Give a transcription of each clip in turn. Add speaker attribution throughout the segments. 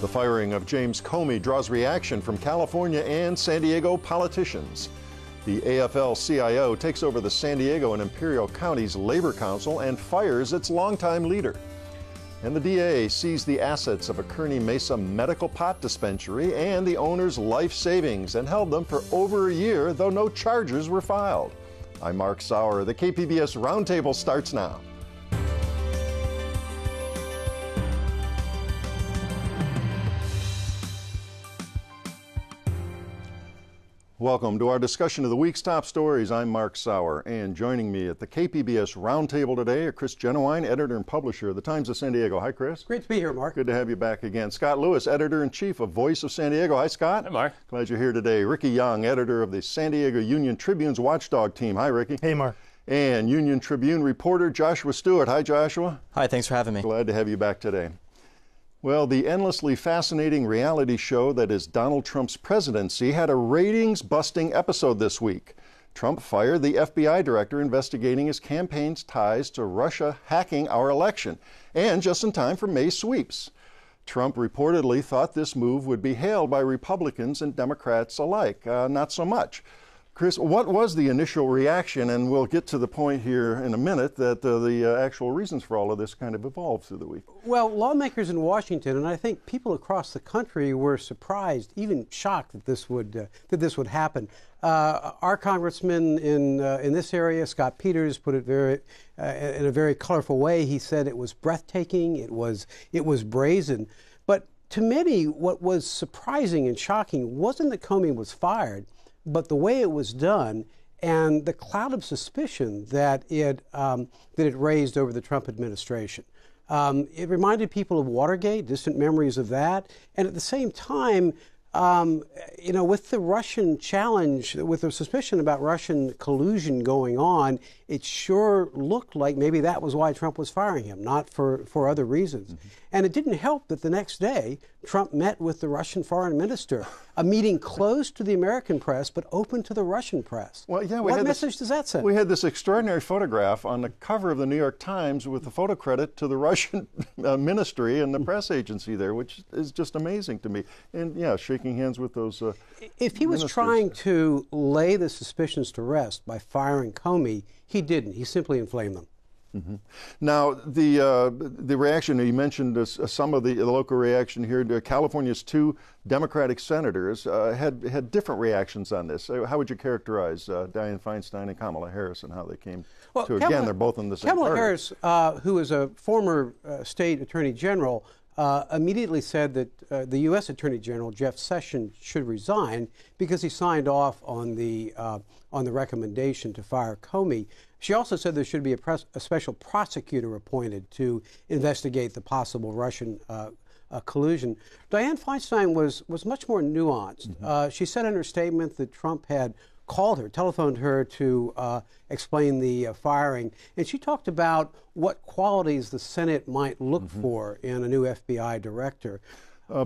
Speaker 1: The firing of James Comey draws reaction from California and San Diego politicians. The AFL-CIO takes over the San Diego and Imperial Counties Labor Council and fires its longtime leader. And the DA seized the assets of a Kearney Mesa medical pot dispensary and the owner's life savings and held them for over a year, though no charges were filed. I'm Mark Sauer. The KPBS Roundtable starts now. Welcome to our discussion of the week's top stories. I'm Mark Sauer, and joining me at the KPBS Roundtable today are Chris Genuine, editor and publisher of the Times of San Diego. Hi, Chris.
Speaker 2: Great to be here, Mark.
Speaker 1: Good to have you back again. Scott Lewis, editor-in-chief of Voice of San Diego. Hi, Scott.
Speaker 3: Hi, Mark.
Speaker 1: Glad you're here today. Ricky Young, editor of the San Diego Union Tribune's Watchdog team. Hi, Ricky.
Speaker 4: Hey, Mark.
Speaker 1: And Union Tribune reporter Joshua Stewart. Hi, Joshua.
Speaker 5: Hi, thanks for having me.
Speaker 1: Glad to have you back today. Well, the endlessly fascinating reality show that is Donald Trump's presidency had a ratings-busting episode this week. Trump fired the FBI director investigating his campaign's ties to Russia hacking our election, and just in time for May's sweeps. Trump reportedly thought this move would be hailed by Republicans and Democrats alike. Not so much. Chris, what was the initial reaction? And we'll get to the point here in a minute that the actual reasons for all of this kind of evolved through the week.
Speaker 2: Well, lawmakers in Washington, and I think people across the country, were surprised, even shocked that this would happen. Our congressman in this area, Scott Peters, put it in a very colorful way. He said it was breathtaking, it was brazen. But to many, what was surprising and shocking wasn't that Comey was fired, but the way it was done and the cloud of suspicion that it raised over the Trump administration. It reminded people of Watergate, distant memories of that, and at the same time, with the Russian challenge, with the suspicion about Russian collusion going on, it sure looked like maybe that was why Trump was firing him, not for other reasons. Mm-hmm. And it didn't help that the next day, Trump met with the Russian foreign minister, a meeting closed to the American press but open to the Russian press.
Speaker 1: Well, yeah,
Speaker 2: what message does that send?
Speaker 1: We had this extraordinary photograph on the cover of the New York Times with the photo credit to the Russian ministry and the press agency there, which is just amazing to me. And yeah, shaking hands with those
Speaker 2: If he was trying to lay the suspicions to rest by firing Comey, he didn't. He simply inflamed them.
Speaker 1: Mm-hmm. Now, the reaction, you mentioned some of the local reaction here. California's two Democratic senators had different reactions on this. How would you characterize Dianne Feinstein and Kamala Harris and how they came to, again, they're both in the same
Speaker 2: Kamala
Speaker 1: party.
Speaker 2: Harris, who is a former state attorney general, immediately said that the U.S. Attorney General, Jeff Sessions, should resign because he signed off on the recommendation to fire Comey. She also said there should be a special prosecutor appointed to investigate the possible Russian collusion. Dianne Feinstein was much more nuanced. Mm-hmm. She said in her statement that Trump had telephoned her to explain the firing, and she talked about what qualities the Senate might look mm-hmm. for in a new FBI director.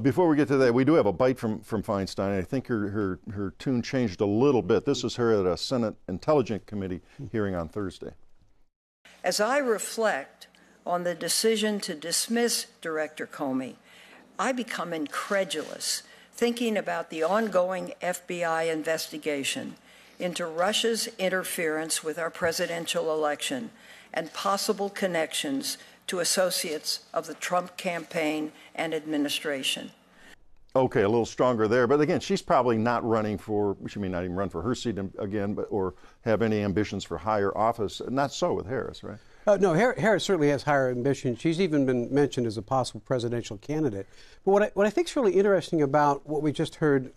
Speaker 1: Before we get to that, we do have a bite from Feinstein. I think her tune changed a little bit. This is her at a Senate Intelligence Committee hearing on Thursday.
Speaker 6: As I reflect on the decision to dismiss Director Comey, I become incredulous thinking about the ongoing FBI investigation into Russia's interference with our presidential election and possible connections to associates of the Trump campaign and administration.
Speaker 1: Okay, a little stronger there. But again, she's probably not running she may not even run for her seat again, or have any ambitions for higher office. Not so with Harris, right?
Speaker 2: No, Harris certainly has higher ambitions. She's even been mentioned as a possible presidential candidate. But what I think is really interesting about what we just heard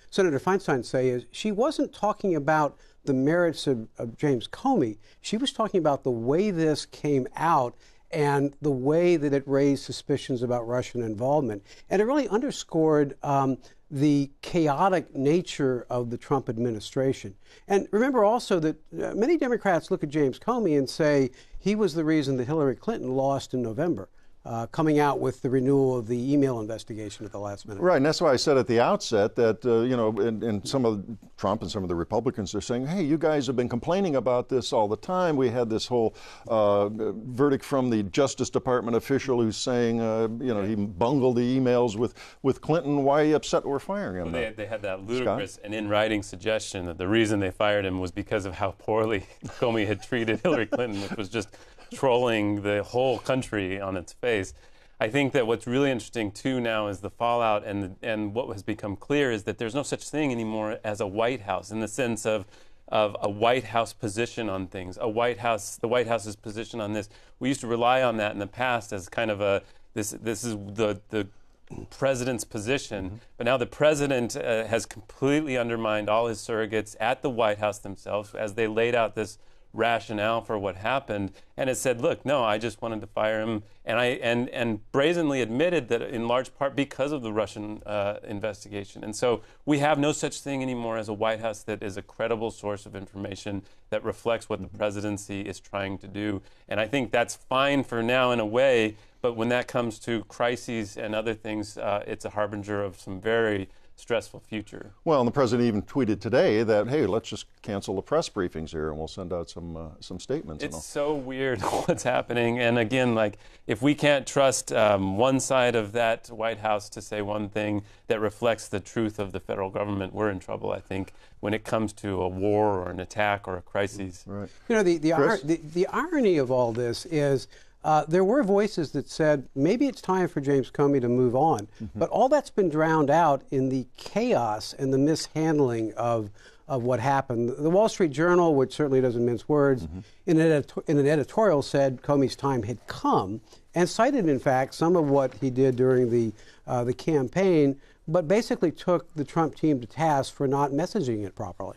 Speaker 2: Senator Feinstein say is she wasn't talking about the merits of James Comey. She was talking about the way this came out and the way that it raised suspicions about Russian involvement. And it really underscored the chaotic nature of the Trump administration. And remember also that many Democrats look at James Comey and say he was the reason that Hillary Clinton lost in November. coming out with the renewal of the email investigation at the last minute.
Speaker 1: Right, and that's why I said at the outset that, and some of Trump and some of the Republicans are saying, hey, you guys have been complaining about this all the time. We had this whole verdict from the Justice Department official who's saying, he bungled the emails with Clinton. Why are you upset we're firing him?
Speaker 3: Well, they had that ludicrous and in-writing suggestion that the reason they fired him was because of how poorly Comey had treated Hillary Clinton, which was just trolling the whole country on its face. I think that what's really interesting too now is the fallout, and what has become clear is that there's no such thing anymore as a White House in the sense of a White House position on things. The White House's position on this. We used to rely on that in the past as kind of this is the president's position, but now the president has completely undermined all his surrogates at the White House themselves as they laid out this rationale for what happened, and it said, look, no, I just wanted to fire him, and brazenly admitted that in large part because of the Russian investigation. And so we have no such thing anymore as a White House that is a credible source of information that reflects what the presidency is trying to do. And I think that's fine for now in a way, but when that comes to crises and other things, it's a harbinger of some very stressful future.
Speaker 1: Well, and the president even tweeted today that, hey, let's just cancel the press briefings here and we'll send out some statements.
Speaker 3: It's so weird what's happening. And again, like, if we can't trust one side of that White House to say one thing that reflects the truth of the federal government, we're in trouble, I think, when it comes to a war or an attack or a crisis.
Speaker 1: Right.
Speaker 2: You know, the irony of all this is there were voices that said maybe it's time for James Comey to move on, but all that's been drowned out in the chaos and the mishandling of what happened. The Wall Street Journal, which certainly doesn't mince words, in an editorial said Comey's time had come and cited, in fact, some of what he did during the campaign, but basically took the Trump team to task for not messaging it properly.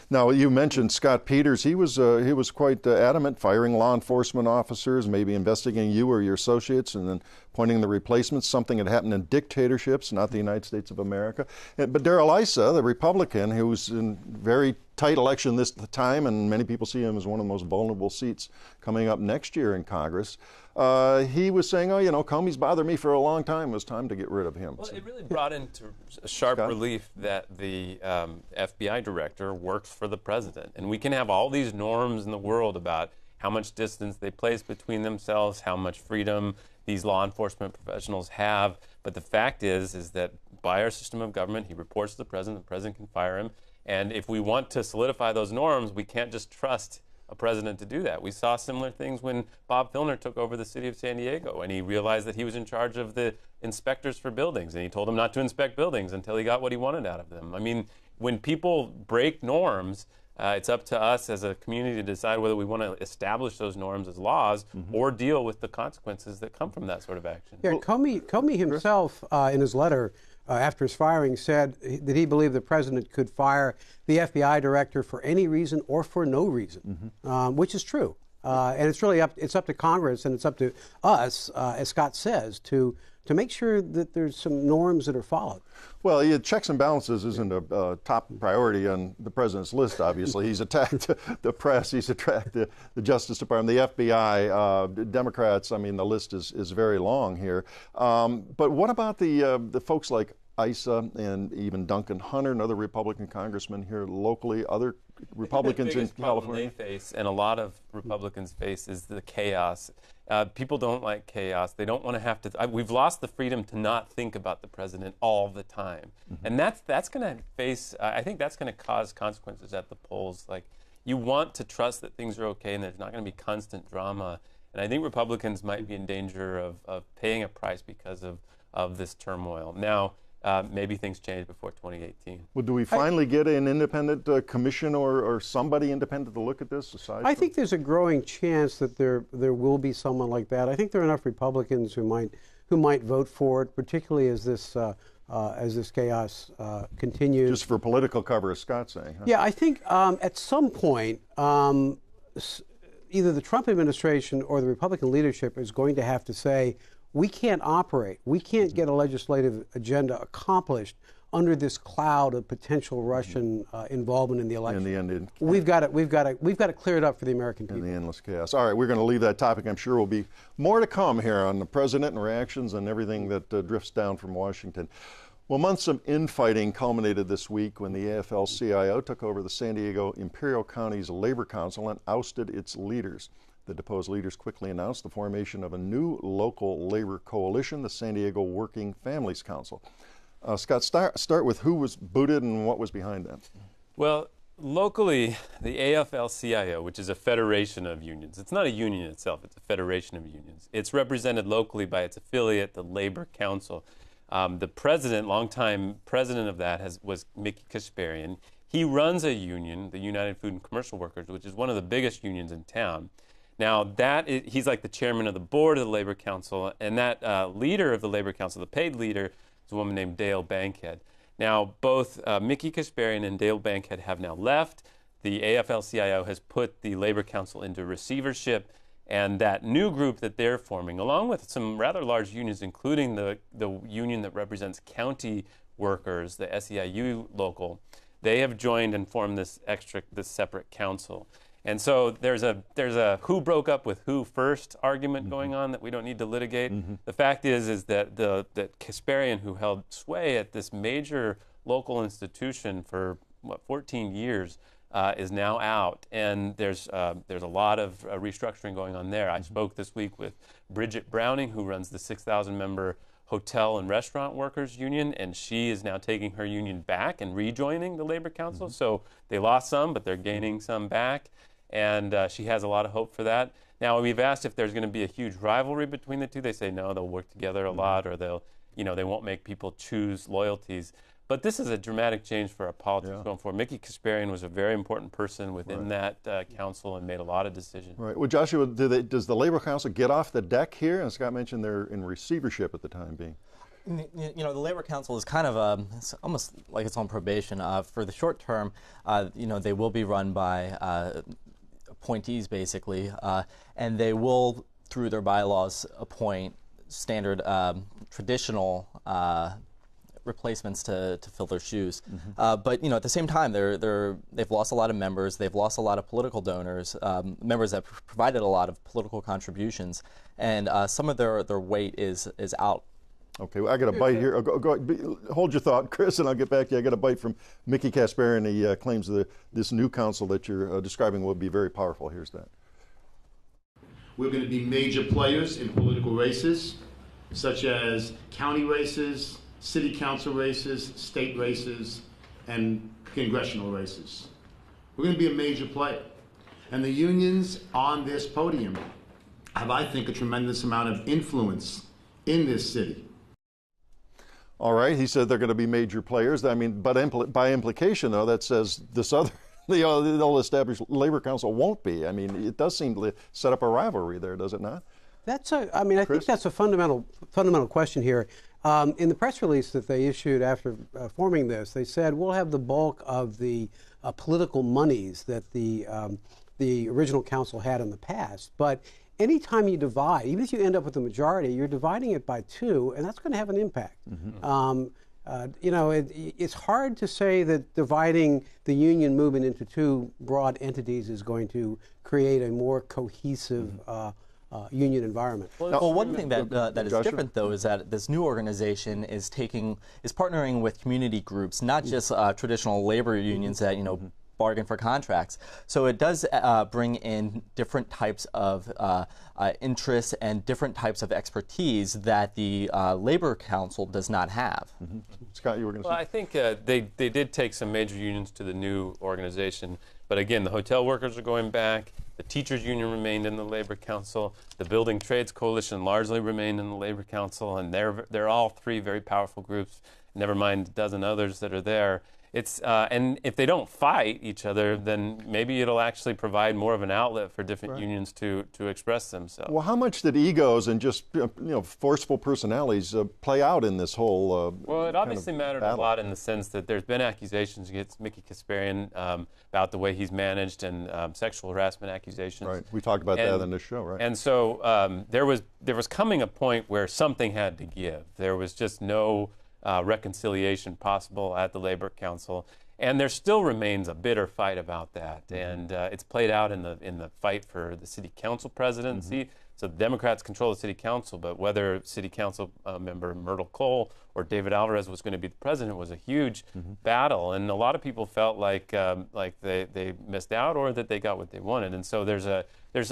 Speaker 1: Now, you mentioned Scott Peters. He was quite adamant, firing law enforcement officers, maybe investigating you or your associates, and then appointing the replacements, something that happened in dictatorships, not the United States of America. But Darrell Issa, the Republican, who was in very tight election this time, and many people see him as one of the most vulnerable seats coming up next year in Congress, he was saying, Comey's bothered me for a long time. It was time to get rid of him.
Speaker 3: Well, it really brought into sharp relief that the FBI director works for the president. And we can have all these norms in the world about how much distance they place between themselves, how much freedom these law enforcement professionals have. But the fact is that by our system of government, he reports to the president can fire him. And if we want to solidify those norms, we can't just trust a president to do that. We saw similar things when Bob Filner took over the city of San Diego, and he realized that he was in charge of the inspectors for buildings, and he told them not to inspect buildings until he got what he wanted out of them. I mean, when people break norms, it's up to us as a community to decide whether we want to establish those norms as laws or deal with the consequences that come from that sort of action.
Speaker 2: Yeah, Comey himself, in his letter after his firing, said that he believed the president could fire the FBI director for any reason or for no reason, which is true. And it's really up to Congress and it's up to us, as Scott says, to make sure that there's some norms that are followed.
Speaker 1: Well, checks and balances isn't a top priority on the president's list, obviously. He's attacked the press, he's attacked the Justice Department, the FBI, Democrats. I mean, the list is very long here. But what about the folks like Issa and even Duncan Hunter and other Republican congressmen here locally, other Republicans in California?
Speaker 3: The biggest problem they face, and a lot of Republicans face, is the chaos. People don't like chaos. They don't want to have to. We've lost the freedom to not think about the president all the time, and that's going to face. I think that's going to cause consequences at the polls. Like, you want to trust that things are okay, and there's not going to be constant drama. And I think Republicans might be in danger of paying a price because of this turmoil. Now, maybe things change before 2018.
Speaker 1: Well, do we finally get an independent commission or somebody independent to look at this?
Speaker 2: I think there's a growing chance that there will be someone like that. I think there are enough Republicans who might vote for it, particularly as this chaos continues.
Speaker 1: Just for political cover, as Scott's saying. Huh?
Speaker 2: Yeah, I think at some point, either the Trump administration or the Republican leadership is going to have to say, we can't operate. We can't get a legislative agenda accomplished under this cloud of potential Russian involvement in the election.
Speaker 1: In the end,
Speaker 2: we've got to clear it up for the American people.
Speaker 1: In the endless chaos. All right, we're going to leave that topic. I'm sure will be more to come here on the president and reactions and everything that drifts down from Washington. Well, months of infighting culminated this week when the AFL-CIO took over the San Diego Imperial County's Labor Council and ousted its leaders. The deposed leaders quickly announced the formation of a new local labor coalition, the San Diego Working Families Council. Scott, start with who was booted and what was behind that.
Speaker 3: Well, locally, the AFL-CIO, which is a federation of unions, it's not a union itself, it's a federation of unions. It's represented locally by its affiliate, the Labor Council. The president, longtime president of that, was Mickey Kasparian. He runs a union, the United Food and Commercial Workers, which is one of the biggest unions in town. Now, he's like the chairman of the board of the Labor Council, and that leader of the Labor Council, the paid leader, is a woman named Dale Bankhead. Now, both Mickey Kasparian and Dale Bankhead have now left. The AFL-CIO has put the Labor Council into receivership, and that new group that they're forming, along with some rather large unions, including the union that represents county workers, the SEIU local, they have joined and formed this separate council. And so there's a who broke up with who first argument going on that we don't need to litigate. The fact is that that Kasparian, who held sway at this major local institution for 14 years, is now out, and there's a lot of restructuring going on there. I spoke this week with Bridget Browning, who runs the 6,000-member Hotel and Restaurant Workers Union, and she is now taking her union back and rejoining the Labor Council. So they lost some, but they're gaining some back. And she has a lot of hope for that. Now, we've asked if there's going to be a huge rivalry between the two. They say no, they'll work together a lot, or they won't make people choose loyalties. But this is a dramatic change for our politics going forward. Mickey Kasparian was a very important person within that council and made a lot of decisions.
Speaker 1: Right. Well, Joshua, does the Labor Council get off the deck here? And Scott mentioned they're in receivership at the time being.
Speaker 4: You know, the Labor Council is kind of it's almost like it's on probation. For the short term, they will be run by appointees, basically, and they will, through their bylaws, appoint standard traditional replacements to fill their shoes. But at the same time, they've lost a lot of members. They've lost a lot of political donors, members that provided a lot of political contributions, and some of their weight is out.
Speaker 1: Okay, well, I got a bite here. Hold your thought, Chris, and I'll get back to you. I got a bite from Mickey Kasparian. He claims this new council that you're describing will be very powerful. Here's that.
Speaker 5: We're going to be major players in political races, such as county races, city council races, state races, and congressional races. We're going to be a major player. And the unions on this podium have, I think, a tremendous amount of influence in this city.
Speaker 1: All right, he said they're going to be major players. I mean, but by implication, though, that says this other, the established Labor Council won't be. I mean, it does seem to set up a rivalry there, does it not?
Speaker 2: I think that's a fundamental question here. In the press release that they issued after forming this, they said we'll have the bulk of the political monies that the original council had in the past. But anytime you divide, even if you end up with a majority, you're dividing it by two, and that's going to have an impact. It's hard to say that dividing the union movement into two broad entities is going to create a more cohesive union environment.
Speaker 4: Well, one thing that is different, though, is that this new organization is partnering with community groups, not just traditional labor unions that bargain for contracts. So it does bring in different types of interests and different types of expertise that the Labor Council does not have.
Speaker 1: Scott, you were going to say?
Speaker 3: Well, I think they did take some major unions to the new organization. But again, the hotel workers are going back. The teachers union remained in the Labor Council. The Building Trades Coalition largely remained in the Labor Council. And they're all three very powerful groups, never mind a dozen others that are there. And if they don't fight each other, then maybe it'll actually provide more of an outlet for different unions to express themselves.
Speaker 1: Well, how much did egos and just forceful personalities play out in this whole?
Speaker 3: Well, it obviously mattered a lot in the sense that there's been accusations against Mickey Kasparian about the way he's managed and sexual harassment accusations.
Speaker 1: Right, we talked about that on this show, right?
Speaker 3: And so there was coming a point where something had to give. There was just no reconciliation possible at the Labor Council. And there still remains a bitter fight about that, and it's played out in the fight for the city council presidency. So the Democrats control the city council, but whether city council member Myrtle Cole or David Alvarez was going to be the president was a huge battle, and a lot of people felt like they missed out or that they got what they wanted. And so there's a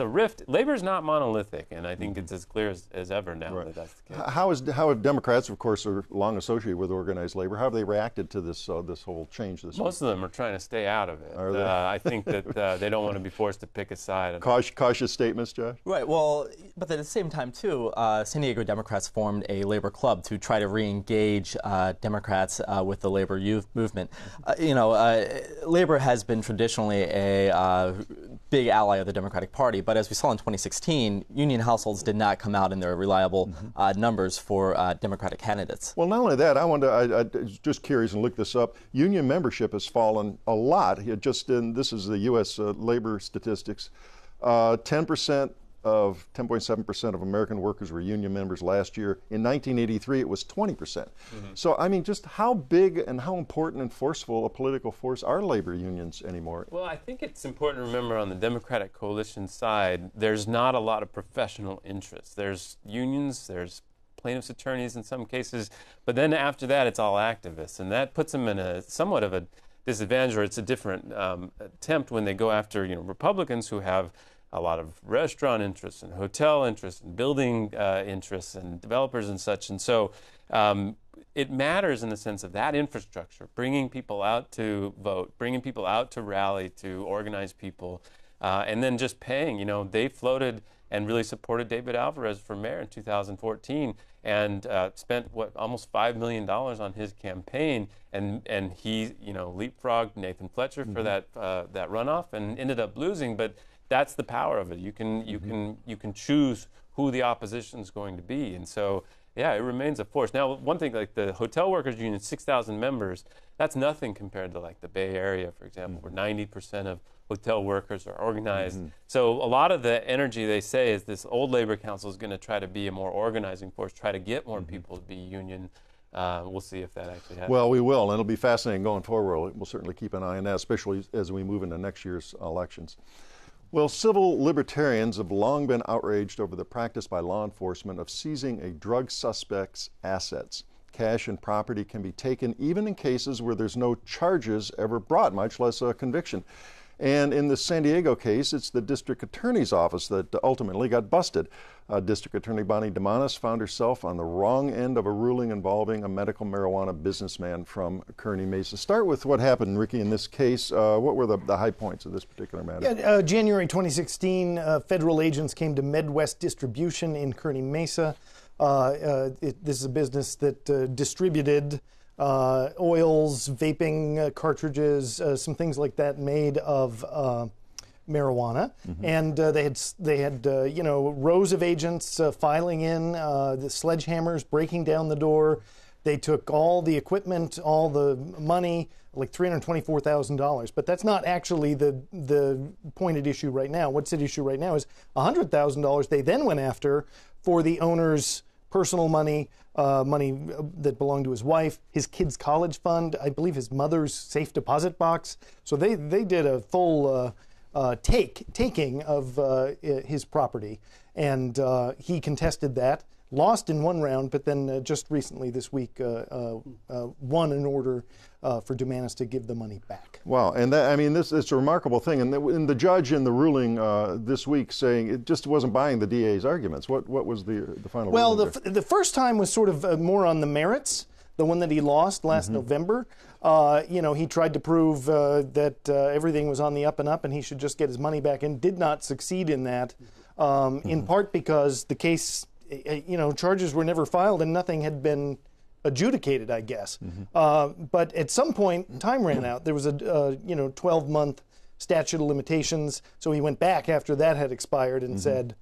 Speaker 3: rift. Labor's not monolithic, and I think it's as clear as ever now that that's the case.
Speaker 1: How have Democrats, of course, are long associated with organized labor, how have they reacted to this whole change this
Speaker 3: Most
Speaker 1: week?
Speaker 3: of them are trying to stay out of it.
Speaker 1: Are they?
Speaker 3: I think that they don't want to be forced to pick a side.
Speaker 1: Cautious statements, Josh?
Speaker 4: Right. Well, but at the same time, too, San Diego Democrats formed a labor club to try to re-engage Democrats with the labor youth movement. Labor has been traditionally a big ally of the Democratic Party, but as we saw in 2016, union households did not come out in their reliable numbers for Democratic candidates.
Speaker 1: Well, not only that, I was just curious and looked this up. Union membership has fallen a lot. This is the U.S. labor statistics. 10.7% of American workers were union members last year. In 1983, it was 20%. So, I mean, just how big and how important and forceful a political force are labor unions anymore?
Speaker 3: Well, I think it's important to remember on the Democratic coalition side, there's not a lot of professional interest. There's unions, there's plaintiffs' attorneys in some cases, but then after that, it's all activists, and that puts them in a somewhat of a disadvantage, or it's a different attempt when they go after Republicans who have a lot of restaurant interests and hotel interests and building interests and developers and such. And so it matters in the sense of that infrastructure, bringing people out to vote, bringing people out to rally, to organize people, and then just paying. They floated and really supported David Alvarez for mayor in 2014 and spent almost $5 million on his campaign, and he leapfrogged Nathan Fletcher for that runoff and ended up losing. But that's the power of it. You can choose who the opposition is going to be, and so yeah, it remains a force. Now, one thing like the hotel workers union, 6,000 members, that's nothing compared to like the Bay Area, for example, where 90% of hotel workers are organized. So a lot of the energy they say is this old labor council is going to try to be a more organizing force, try to get more people to be union. We'll see if that actually happens.
Speaker 1: Well, we will, and it'll be fascinating going forward. We'll certainly keep an eye on that, especially as we move into next year's elections. Well, civil libertarians have long been outraged over the practice by law enforcement of seizing a drug suspect's assets. Cash and property can be taken even in cases where there's no charges ever brought, much less a conviction. And in the San Diego case, it's the district attorney's office that ultimately got busted. District Attorney Bonnie DeMonis found herself on the wrong end of a ruling involving a medical marijuana businessman from Kearny Mesa. Start with what happened, Ricky, in this case. What were the high points of this particular matter?
Speaker 7: Yeah, January 2016, federal agents came to Midwest Distribution in Kearny Mesa. This is a business that distributed oils, vaping cartridges, some things like that made of marijuana, and they had rows of agents filing in, the sledgehammers breaking down the door. They took all the equipment, all the money, like $324,000. But that's not actually the point at issue right now. What's at issue right now is $100,000 they then went after for the owner's personal money, money that belonged to his wife, his kid's college fund, I believe his mother's safe deposit box. So they did a full taking of his property, and he contested that, lost in one round, but then just recently this week won an order for DeMonis to give the money back.
Speaker 1: Wow, and it's a remarkable thing. And the judge in the ruling this week saying it just wasn't buying the DA's arguments. What was the final
Speaker 7: Well,
Speaker 1: ruling there?
Speaker 7: the first time was sort of more on the merits, the one that he lost last November. He tried to prove that everything was on the up and up and he should just get his money back, and did not succeed in that, in part because the case, charges were never filed and nothing had been adjudicated, I guess. But at some point, time ran out. There was a 12-month statute of limitations, so he went back after that had expired and said,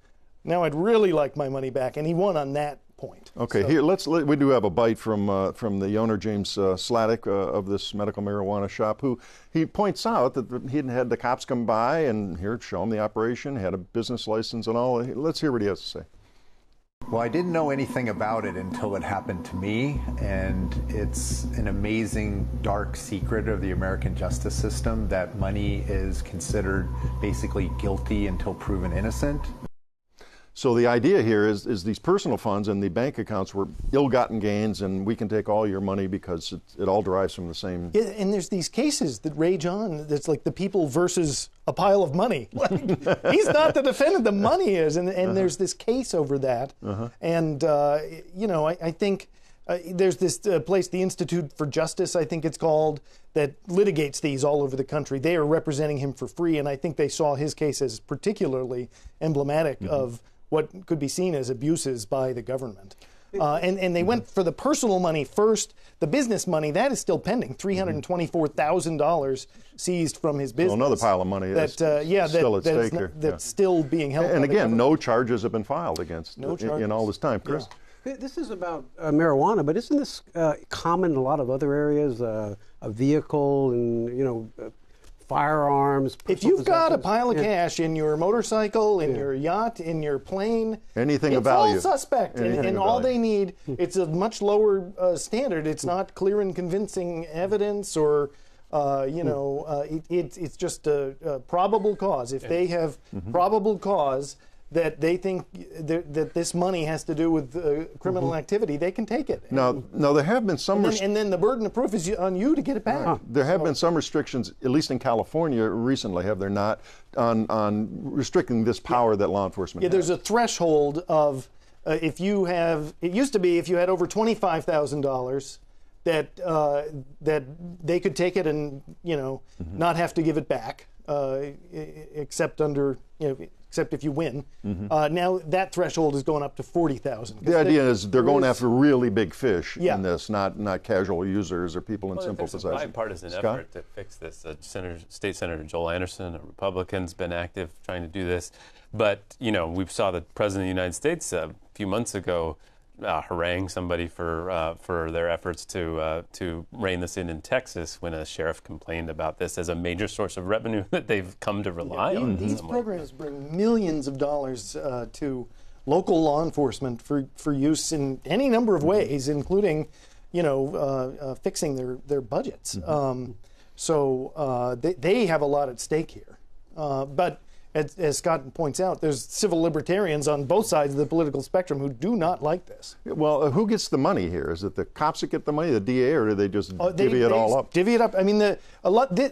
Speaker 7: now I'd really like my money back, and he won on that point.
Speaker 1: Okay, so we do have a bite from the owner, James Sladek, of this medical marijuana shop, who he points out that he had the cops come by and here show him the operation, had a business license and all. Let's hear what he has to say.
Speaker 8: Well, I didn't know anything about it until it happened to me, and it's an amazing dark secret of the American justice system that money is considered basically guilty until proven innocent.
Speaker 1: So the idea here is these personal funds and the bank accounts were ill-gotten gains, and we can take all your money because it all derives from the same.
Speaker 7: Yeah, and there's these cases that rage on. That's like the people versus a pile of money. Like, he's not the defendant, the money is, and there's this case over that. And you know, I think there's this place, the Institute for Justice, I think it's called, that litigates these all over the country. They are representing him for free, and I think they saw his case as particularly emblematic of what could be seen as abuses by the government. And they went for the personal money first. The business money, that is still pending. $324,000 seized from his business.
Speaker 1: So another pile of money that's still at stake here.
Speaker 7: That's still being held.
Speaker 1: And
Speaker 7: by the
Speaker 1: again,
Speaker 7: government.
Speaker 1: no charges have been filed against in all this time, Chris.
Speaker 2: Yeah. This is about marijuana, but isn't this common in a lot of other areas? A vehicle and, you know, firearms.
Speaker 7: If you've got a pile of cash in your motorcycle, in your yacht, in your plane,
Speaker 1: anything of
Speaker 7: it's
Speaker 1: value,
Speaker 7: all suspect, and all they need, it's a much lower standard. It's not clear and convincing evidence, or you know, it's just a probable cause. If they have probable cause that they think that this money has to do with criminal activity, they can take it.
Speaker 1: Now there have been some...
Speaker 7: And then the burden of proof is on you to get it back.
Speaker 1: There have been some restrictions, at least in California recently, have there not, on restricting this power that law enforcement has?
Speaker 7: There's a threshold of, if you have, it used to be if you had over $25,000, that they could take it and, you know, not have to give it back, except under, you know, except if you win. Now that threshold is going up to $40,000.
Speaker 1: The idea is they're going after really big fish in this, not casual users or people in simple possession.
Speaker 3: There's a bipartisan effort to fix this. State Senator Joel Anderson, a Republican's been active trying to do this. But, you know, we saw the President of the United States a few months ago harangue somebody for their efforts to rein this in Texas when a sheriff complained about this as a major source of revenue that they've come to rely on.
Speaker 7: These programs bring millions of dollars to local law enforcement for use in any number of ways, including, you know, fixing their budgets. So they have a lot at stake here. But as Scott points out, there's civil libertarians on both sides of the political spectrum who do not like this.
Speaker 1: Well, who gets the money here? Is it the cops that get the money, the DA, or do they just divvy it all up?
Speaker 7: Divvy it up. I mean,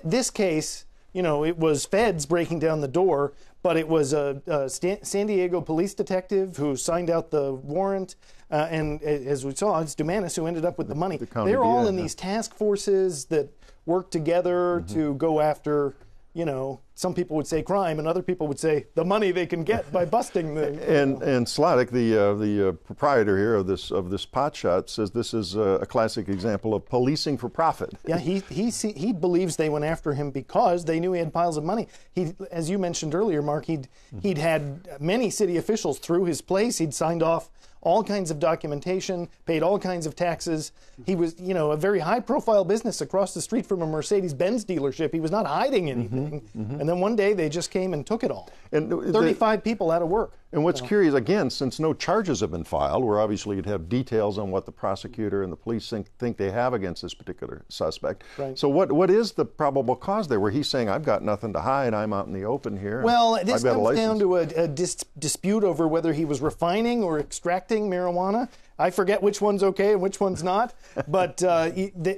Speaker 7: this case, you know, it was feds breaking down the door, but it was a San Diego police detective who signed out the warrant, and as we saw, it's Dumanis who ended up with the money. They're all in these task forces that work together to go after, you know, some people would say crime, and other people would say the money they can get by busting the.
Speaker 1: And Slottick, the proprietor here of this pot shop, says this is a classic example of policing for profit.
Speaker 7: Yeah, he believes they went after him because they knew he had piles of money. He, as you mentioned earlier, Mark, he'd had many city officials through his place. He'd signed off all kinds of documentation, paid all kinds of taxes. He was, you know, a very high-profile business across the street from a Mercedes-Benz dealership. He was not hiding anything. And then one day they just came and took it all. And 35 people out of work.
Speaker 1: And what's curious, again, since no charges have been filed, where obviously you'd have details on what the prosecutor and the police think they have against this particular suspect.
Speaker 7: Right.
Speaker 1: So what is the probable cause there, where he's saying, I've got nothing to hide, I'm out in the open here?
Speaker 7: Well, this comes down to a dispute over whether he was refining or extracting marijuana. I forget which one's okay and which one's not. But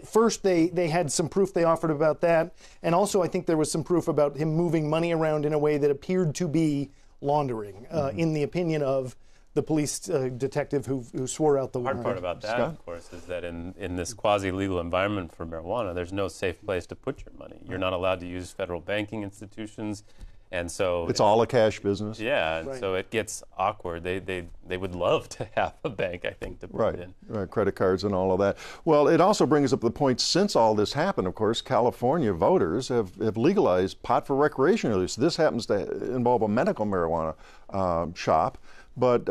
Speaker 7: first they had some proof they offered about that. And also I think there was some proof about him moving money around in a way that appeared to be laundering, in the opinion of the police detective who swore out the warrant.
Speaker 3: The hard part about that, of course, is that in this quasi-legal environment for marijuana, there's no safe place to put your money. You're not allowed to use federal banking institutions. And so
Speaker 1: it's all a cash business.
Speaker 3: Yeah, and so it gets awkward. They would love to have a bank, I think, to put it in. Right,
Speaker 1: credit cards and all of that. Well, it also brings up the point, since all this happened, of course, California voters have legalized pot for recreational use. This happens to involve a medical marijuana shop. But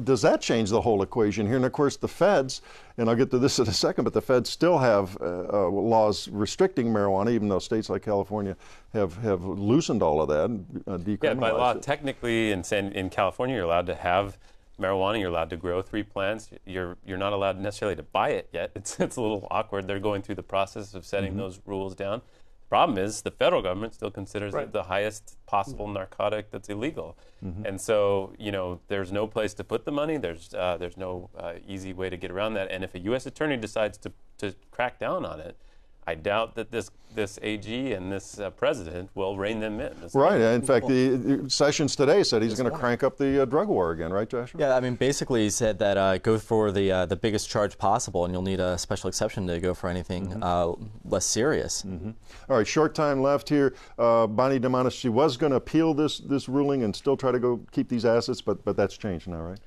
Speaker 1: does that change the whole equation here? And of course, the feds, and I'll get to this in a second, but the feds still have laws restricting marijuana, even though states like California have loosened all of that and decriminalized
Speaker 3: by law,
Speaker 1: it.
Speaker 3: technically in California, you're allowed to have marijuana. You're allowed to grow 3 plants. You're not allowed necessarily to buy it yet. It's a little awkward. They're going through the process of setting those rules down. The problem is the federal government still considers it the highest possible narcotic that's illegal. And so, there's no place to put the money. There's no easy way to get around that. And if a U.S. attorney decides to crack down on it, I doubt that this AG and this president will rein them in.
Speaker 1: Right. In fact, the Sessions today said he's going to crank up the drug war again, right, Joshua?
Speaker 4: Yeah, I mean, basically he said that go for the biggest charge possible, and you'll need a special exception to go for anything less serious.
Speaker 1: All right, short time left here. Bonnie DeMonis, she was going to appeal this ruling and still try to go keep these assets, but that's changed now, right?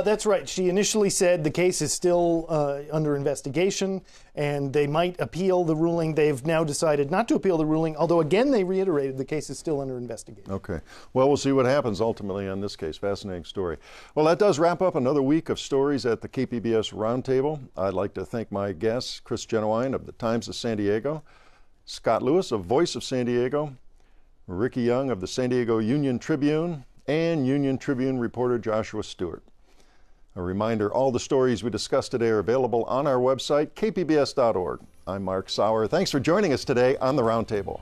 Speaker 7: That's right. She initially said the case is still under investigation and they might appeal the ruling. They've now decided not to appeal the ruling, although again they reiterated the case is still under investigation.
Speaker 1: Okay. Well, we'll see what happens ultimately on this case. Fascinating story. Well, that does wrap up another week of stories at the KPBS Roundtable. I'd like to thank my guests, Chris Genuine of the Times of San Diego, Scott Lewis of Voice of San Diego, Ricky Young of the San Diego Union Tribune, and Union Tribune reporter Joshua Stewart. A reminder, all the stories we discussed today are available on our website, kpbs.org. I'm Mark Sauer. Thanks for joining us today on the Roundtable.